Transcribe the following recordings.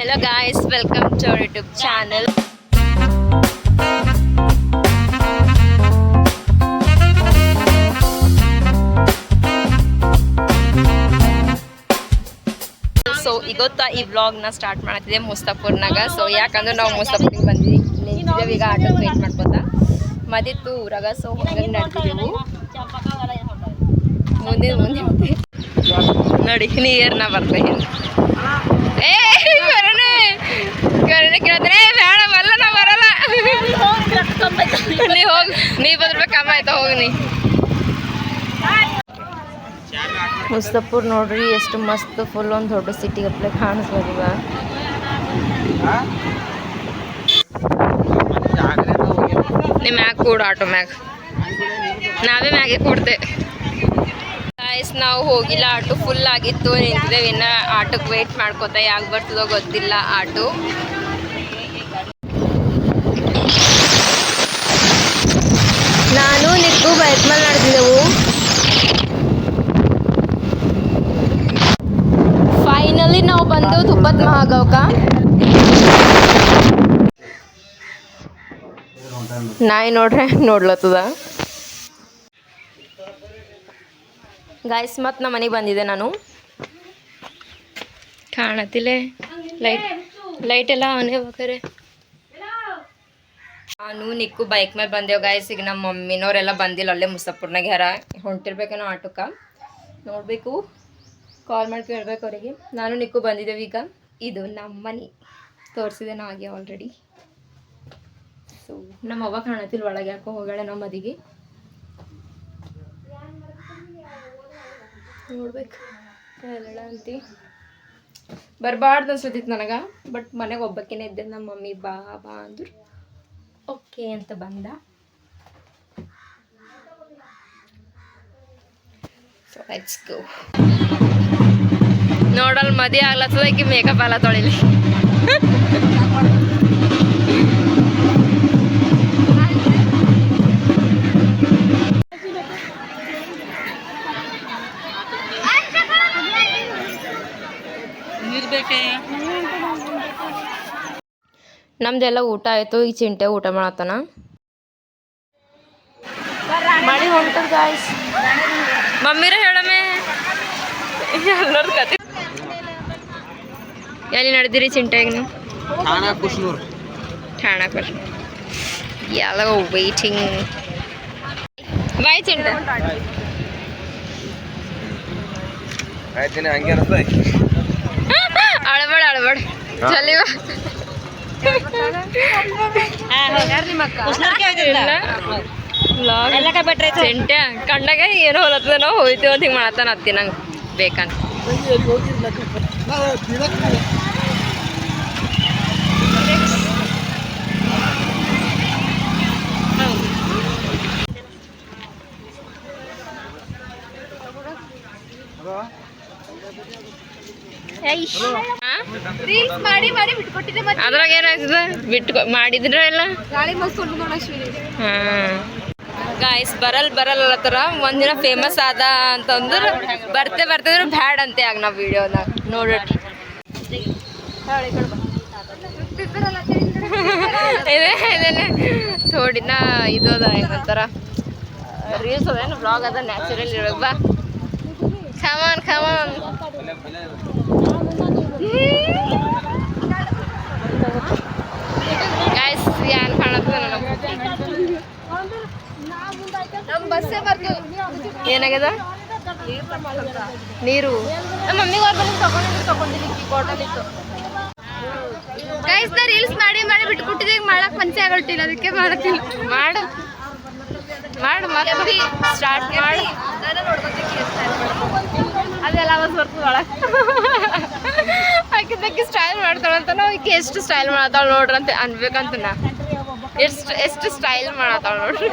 Hello guys, welcome to our YouTube channel. So ಇವತ್ತು ಈ ವ್ಲಾಗ್ನ ಸ್ಟಾರ್ಟ್ ಮಾಡ್ತಿದ್ದೆ ಮುಸ್ತಫರ್ನಾಗ. ಸೊ ಯಾಕಂದ್ರೆ ನಾವು ಮುಸ್ತಫರ್ಗೆ ನಿಂತಿದ್ದೇವೆ ಈಗ ಆಟೋಕ್ಕೆ ವೇಟ್ ಮಾಡ್ಕೋತಾ. ಮದಿತ್ತು ಊರಾಗ, ಸೊ ಹಂಗಾಗಿ ನಡ್ತಿದ್ದೆವು. ಮುಂದೆ ನೋಡಿ ನೀರ್ನ ಬರ್ತೇನೆ. ಕರಣೆ ಕೇಳ್ತಾನೆ ಬೇಡ ಬಲ್ಲ ನಾ ಬರಲ್ಲ. ನೀ ಹೋಗಿ, ನೀ ಬಂದ್ರೆ ಕಮ್ಮ ಆಯ್ತಾ, ಹೋಗಿ ನೀ. ಮುಸ್ತಫರ್ ನೋಡ್ರಿ ಎಷ್ಟು ಮಸ್ತ್, ಫುಲ್ ಒಂದು ದೊಡ್ಡ ಸಿಟಿ ಗಪ್ಲೆ ಕಾಣಿಸ್ಬೋದ. ನಿಮ್ಮ ಮ್ಯಾಗ ಕೂಡ ಆಟೋ ಮ್ಯಾಗ ನಾವೇ ಮ್ಯಾಗೆ ಕೂಡ್ತೆ. ಗೈಸ್ ನಾವು ಹೋಗಿಲ್ಲ, ಆಟೋ ಫುಲ್ ಆಗಿತ್ತು, ನಿಂತಿದ್ದೇವೆ. ಇನ್ನು ಆಟೋಕ್ಕೆ ವೇಟ್ ಮಾಡ್ಕೋತಾ, ಯಾಕೆ ಬರ್ತದೋ ಗೊತ್ತಿಲ್ಲ ಆಟೋ. ನಾನು ನಿಕ್ಕು ಬೈಕ್ ಮೇಲೆ ನಡೆದಿದ್ದೆವು. ಫೈನಲಿ ನಾವು ಬಂದು ತುಪ್ಪತ್ ಮಹಾಗಾವ್ಕ. ನಾಯಿ ನೋಡ್ರೆ ನೋಡ್ಲತ್ತದ. ಗಾಯ್ಸ್ ಮತ್ತೆ ನಮ್ಮ ಮನೆಗೆ ಬಂದಿದ್ದೆ ನಾನು. ಕಾಣತಿಲ್ಲ ಲೈಟ್ ಎಲ್ಲ ಅವನೇ ಬೇಕಾರೆ. ನಾನು ನಿಕ್ಕು ಬೈಕ್ ಮೇಲೆ ಬಂದೇವು ಗಾಯ್ಸ್. ಈಗ ನಮ್ಮ ಮಮ್ಮಿನವರೆಲ್ಲ ಬಂದಿಲ್ಲ, ಅಲ್ಲೇ ಮುಸ್ತಫರ್ನಾಗ ಯಾರ ಹೊಂಟಿರ್ಬೇಕೇನೋ ಆಟೋಕ್ಕೆ. ನೋಡಬೇಕು, ಕಾಲ್ ಮಾಡಿ ಕೇಳ್ಬೇಕು ಅವರಿಗೆ. ನಾನು ನಿಕ್ಕು ಬಂದಿದ್ದೇವೆ ಈಗ. ಇದು ನಮ್ಮ ಮನೆ ತೋರಿಸಿದೆ ನಾ ಆಗಿ ಆಲ್ರೆಡಿ. ಸೊ ನಮ್ಮ ಅವ್ವ ಕಾಣತಿಲ್ಲ ಒಳಗೆ, ಯಾಕೋ ಹೋಗಾಳೆ ನಮ್ಮ ಮದಿಗೆ. ನೋಡ್ಬೇಕು ಹೇಳ ಅಂತಿ ಬರಬಾರ್ದು ಅನ್ಸತಿತ್ತು ನನಗೆ. ಬಟ್ ಮನೆಗೆ ಒಬ್ಬಕ್ಕೇನೆ ಇದ್ದೆ. ನಮ್ಮ ಮಮ್ಮಿ ಬಾ ಬಾ ಅಂದ್ರು ಓಕೆ ಅಂತ ಬಂದ. So let's go. ನೋಡಲ್ ಮದಿ ಆಗ್ಲತ್ತದ, ಈಕಿ ಮೇಕಪ್ ಎಲ್ಲ ತೊಳಿಲಿ. ನಮ್ದೆಲ್ಲ ಊಟ ಆಯ್ತು. ಈ ಚಿಂಟೆ ಊಟ ಮಾಡತ್ತಾನ. ಮಾಡಿ ಹೊಂಟದ ಗಾಯ್ಸ್. ಮಮ್ಮಿರ ಹೇಳಮ್ಮೆ ಎಲ್ಲರ ಕತೆ. ಎಲ್ಲಿ ನಡೆದಿರಿ ಚಿಂಟೆಗೆ ನೀವು? ಠಾಣಾ ಕುಶ್ನೂರ್ ಎಲ್ಲ ವೇಟಿಂಗ್. ಬಾಯ್ ಚಿಂಟೆ. ಅಳಬಡ ಚಲಿವ ಚಿಂಟೆ ಕಂಡಾಗ ಏನೋ ಹೊಲತ್ತದ, ನಾವು ಹೋಯ್ತೀವಿ ಅಂತ ಹಿಂಗೆ ಮಾಡತ್ತಾನ. ಹತ್ತಿ ನಂಗೆ ಬೇಕಂತ. ಅದ್ರಾಗ ಏನಾಗ್ತದ ಬಿಟ್ಟು ಮಾಡಿದ್ರ ಎಲ್ಲ. ಗಾಯ್ಸ್ ಬರಲ್ಲತ್ತರ ಒಂದಿನ ಫೇಮಸ್ ಆದ ಅಂತಂದ್ರೆ ಬರ್ತಿದ್ರು ಬ್ಯಾಡ್ ಅಂತೆ. ಆಗ ನಾವು ವಿಡಿಯೋದಾಗ ನೋಡ್ರಿ ಥೋಡಿನ ಇದು ಅದ, ಏನಂತಾರ ರೀಲ್ಸ್ ಅದೇನು ಬ್ಲಾಗ್ ಅದ, ನ್ಯಾಚುರಲ್ ಇರೋದು. ಬಾ ಖಮಾನ್ ಗಾಯ್ಸ್. ಏನ್ ಕಾಣತ್ತದ ಏನಾಗ್ಯದ ನೀರು. ನಮ್ಮ ಮಮ್ಮಿಗೆ ತಗೊಂಡಿದ್ದು ಗೈಸ್. ನಾ ರೀಲ್ಸ್ ಮಾಡಿ ಬಿಟ್ಕೊಟ್ಟಿದ್ದೆ, ಈಗ ಮಾಡಕ್ ಮನ್ಸೆ ಆಗಲ್ಟಿಲ್ಲ, ಅದಕ್ಕೆ ಮಾಡತ್ತಿಲ್ಲ. ಮಾಡು ಮತ್ತೆ ಸ್ಟಾರ್ಟ್ ಮಾಡಿ. ಅದೆಲ್ಲ ಬರ್ತದ ಒಳಗೆ. ಆಕಿದ್ದಕ್ಕೆ ಸ್ಟೈಲ್ ಮಾಡ್ತಾಳಂತ, ನಾವು ಈಕೆ ಎಷ್ಟು ಸ್ಟೈಲ್ ಮಾಡತ್ತಾಳ ನೋಡ್ರಿ ಅಂತ ಅನ್ಬೇಕಂತ. ನಾ ಎಷ್ಟು ಸ್ಟೈಲ್ ಮಾಡತ್ತಾಳ ನೋಡ್ರಿ.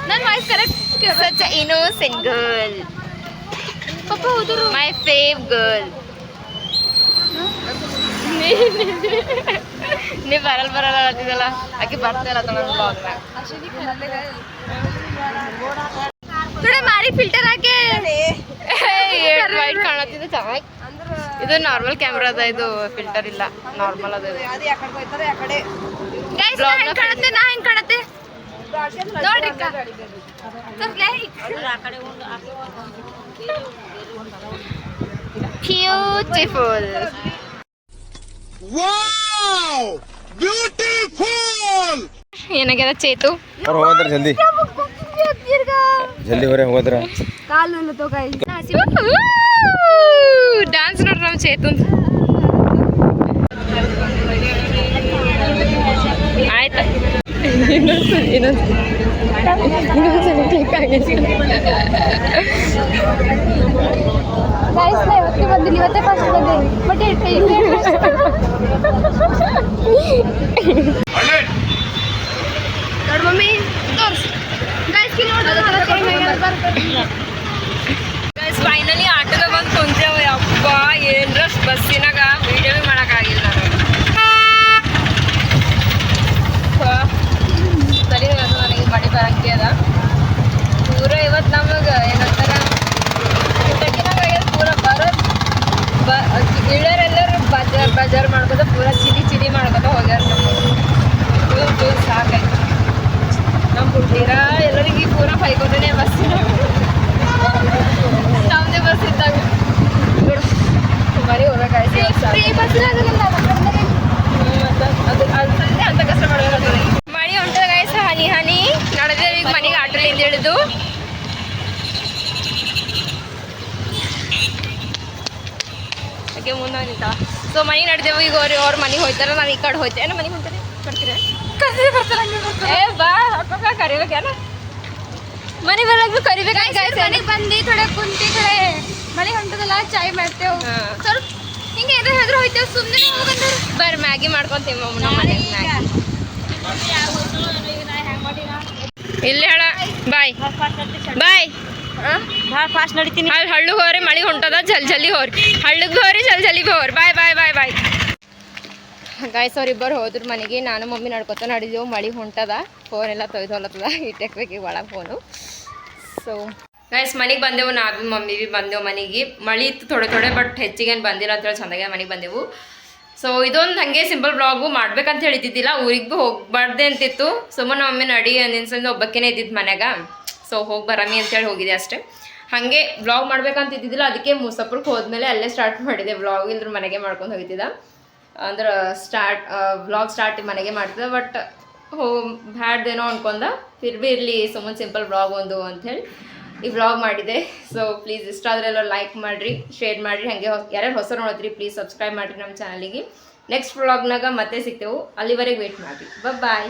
ನನ್ನ voice correct. Such innocent girl, my fave girl. ನೀ ಬರಲ್ಲ ಅಂತಿದ್ದಲ್ಲ, ಆಕೆ ಬರ್ತಾರ ಬ್ಲಾಗ್ನಾಗ. ಮಾರಿ ಫಿಲ್ಟರ್ ಹಾಕಿ ವೈಟ್ ಕಾಣತ್ತಿದ್ದೆ ಚೆನ್ನಾಗಿ. ಇದು ನಾರ್ಮಲ್ ಕ್ಯಾಮ್ರಾ ಅದ, ಇದು ಫಿಲ್ಟರ್ ಇಲ್ಲ, ನಾರ್ಮಲ್ ಅದ. ಬ್ಯೂಟಿಫುಲ್. ಏನಾಗ್ಯದ ಚೇತು? ಹೋದ್ರ ಜಲ್ದಿ ಜಲ್ದಿ ಹೊರ ಹೋದ್ರ ಡ್ಯಾನ್ಸ್ ನೋಡ್ರಿ ನಮ್ಮ ಚೇತು. ಆಯ್ತಾ ಬಂದಿಲ್ಲ, ಇವತ್ತೇ ಫಸ್ಟ್ ಬಂದೆ. ಬಟ್ ನೋಡ್ ಮಮ್ಮಿ ತೋರ್ಸ್ ಫೈನಲಿ ಆಟೋದಾಗ ಬಂದು ಕುಂತೇವ. ಅಪ್ಪ ಏನ್ರ ಬಸ್ಸಿನಾಗ ವಿಡಿಯೋ ಮಾಡೋಕ್ಕಾಗಿಲ್ಲ ಸರಿ. ನನಗೆ ಮಳೆ ಬರಂಗೆ ಅದ ಪೂರ. ಇವತ್ತು ನಮಗೆ ಏನಂತಾರ ಪೂರ ಬರೋದು ಗಿಡರೆಲ್ಲರೂ ಬಜಾರ್ ಮಾಡ್ಕೋತ ಪೂರ ಚಿಡಿ ಮಾಡ್ಕೋತ ಹೋಗ್ಯಾರ. ನಮಗೆ ಸಾಕಾಯ್ತು. ನಮ್ಮ ಹುಟ್ಟಿರ ಎಲ್ಲರಿಗೆ ಪೂರ ಬೈಕೋತಾನೆ ಬಸ್ಸಿನ. ನಮ್ಮದೇ ಬಸ್ ಇದ್ದಾಗ ಬರೀ ಹೋಗ್ಬೇಕಾಯ್ತು. ಅದು ಅಂತ ಕಷ್ಟ ಮಾಡೋದು. ಮಳೆ ಹೊಂಟದ ಗಾಯ್ಸ್, ಹನಿ ಹನಿ ನಡೆದೇವೆ. ಈಗ ಮನೆಗೆ ಆಟೋಲಿಂದ ಇಳಿದು ಮುಂದೆ ನಿಂತ. ಸೊ ಮನೆಗೆ ನಡೆದೇವು. ಈಗ ಅವ್ರ ಮನೆಗೆ ಹೋಯ್ತಾರ, ನಾವು ಈ ಕಡೆ ಹೋಯ್ತೇವೆ. ನಮ್ಮ ಮನೆಗೆ ಹೊಂತಾರೆ ಬರ್ತೀರ ಏ ಬಾ ಅಕ್ಕ ಕರಿಬೇಕೇನ? ಮನೆ ಬರಲು ಕರಿಬೇಕಾಗಿ ಮನೆಗೆ ಬಂದು ಥೋಡೆ ಕುಂತಿ ಕಡೆ ಮನೆ ಹೊಂಟದಲ್ಲ ಚಾಯ್ ಮಾಡ್ತೇವೆ. ಸ್ವಲ್ಪ ಹಿಂಗೆ ಏನಾದ್ರು ಹೇಳಿದ್ರು ಹೋಯ್ತೇವೆ. ಸುಮ್ಮನೆ ಹೋಗಂದ್ರೆ ಬರ್ರಿ ಮ್ಯಾಗಿ ಮಾಡ್ಕೊಂತೀವಿ ನಮ್ಮ ಮನೆಗೆ. ಮ್ಯಾಗಿ ಇಲ್ಲಿ ಹೇಳ ಬಾಯ್ ಬಾಯ್. ಫಾಸ್ಟ್ ನಡಿತೀನಿ. ಅಲ್ಲಿ ಹಳ್ಳಿಗೆ ಹೋರಿ, ಮಳೆ ಹೊಂಟದ, ಜಲ್ದಿ ಹೋರಿ. ಹಳ್ಳಿಗೆ ಹೋರಿ, ಜಲ್ದಿ ಹೋರಿ. ಬಾಯ್ ಬಾಯ್ ಬಾಯ್ ಬಾಯ್. ಗಾಯ್ಸ್ ಅವ್ರಿಬ್ಬರು ಹೋದ್ರು ಮನೆಗೆ. ನಾನು ಮಮ್ಮಿ ನಡ್ಕೊತ ನಡಿದೆವು. ಮಳೆ ಹೊಂಟದ, ಫೋನ್ ಎಲ್ಲ ತೊಯ್ದು ಹೊಲತ್ತದ. ಇಟ್ಟಕ್ಕೆ ಒಳಗೆ ಫೋನು. ಸೊ ಗಾಯ್ಸ್ ಮನೆಗೆ ಬಂದೆವು. ನಾ ಭೀ ಮಮ್ಮಿ ಭೀ ಬಂದೆವು ಮನೆಗೆ. ಮಳೆ ಇತ್ತು ಥೋಡೆ ಬಟ್ ಹೆಚ್ಚಿಗೇನು ಬಂದಿಲ್ಲ ಅಂತೇಳಿ ಚಂದಾಗೆ ಮನೆಗೆ ಬಂದೆವು. ಸೊ ಇದೊಂದು ಹಾಗೆ ಸಿಂಪಲ್ ಬ್ಲಾಗು ಮಾಡ್ಬೇಕಂತ ಹೇಳಿದ್ದಿದ್ದಿಲ್ಲ. ಊರಿಗೆ ಭೀ ಹೋಗ್ಬಾರ್ದೆ ಅಂತಿತ್ತು. ಸುಮ್ಮನೆ ಮಮ್ಮಿ ನಡಿ ಅಂದಿನ್ಸಂದು ಒಬ್ಬಕ್ಕೇನೆ ಇದ್ದಿದ್ದು ಮನ್ಯಾಗ. ಸೊ ಹೋಗಿ ಬರಮಿ ಅಂತೇಳಿ ಹೋಗಿದೆ ಅಷ್ಟೇ. ಹಾಗೆ ಬ್ಲಾಗ್ ಮಾಡ್ಬೇಕಂತ ಇದ್ದಿದ್ದಿಲ್ಲ. ಅದಕ್ಕೆ ಮುಸಫರ್ಗೆ ಹೋದ್ಮೇಲೆ ಅಲ್ಲೇ ಸ್ಟಾರ್ಟ್ ಮಾಡಿದೆ ಬ್ಲಾಗ್. ಇಲ್ದ್ರ ಮನೆಗೆ ಮಾಡ್ಕೊಂಡು ಹೋಗಿದ್ದ ಅಂದ್ರೆ ವ್ಲಾಗ್ ಸ್ಟಾರ್ಟ್ ಮನೆಗೆ ಮಾಡ್ತಿದ್ದೆ. ಬಟ್ ಬ್ಯಾಡ್ದೇನೋ ಅನ್ಕೊಂಡ ಫಿರ್ ಭೀ ಇರಲಿ ಸುಮ್ಮನೆ ಸಿಂಪಲ್ ವ್ಲಾಗ್ ಒಂದು ಅಂಥೇಳಿ ಈ ವ್ಲಾಗ್ ಮಾಡಿದೆ. ಸೊ ಪ್ಲೀಸ್ ಇಷ್ಟ ಆದರೆ ಎಲ್ಲ ಲೈಕ್ ಮಾಡಿರಿ, ಶೇರ್ ಮಾಡಿರಿ. ಹಾಗೆ ಯಾರ್ಯಾರು ಹೊಸ ನೋಡಿದ್ರಿ ಪ್ಲೀಸ್ ಸಬ್ಸ್ಕ್ರೈಬ್ ಮಾಡಿರಿ ನಮ್ಮ ಚಾನಲಿಗೆ. ನೆಕ್ಸ್ಟ್ ವ್ಲಾಗ್ನಾಗ ಮತ್ತೆ ಸಿಗ್ತೇವೆ. ಅಲ್ಲಿವರೆಗೆ ವೇಟ್ ಮಾಡಿರಿ. ಬಾಯ್.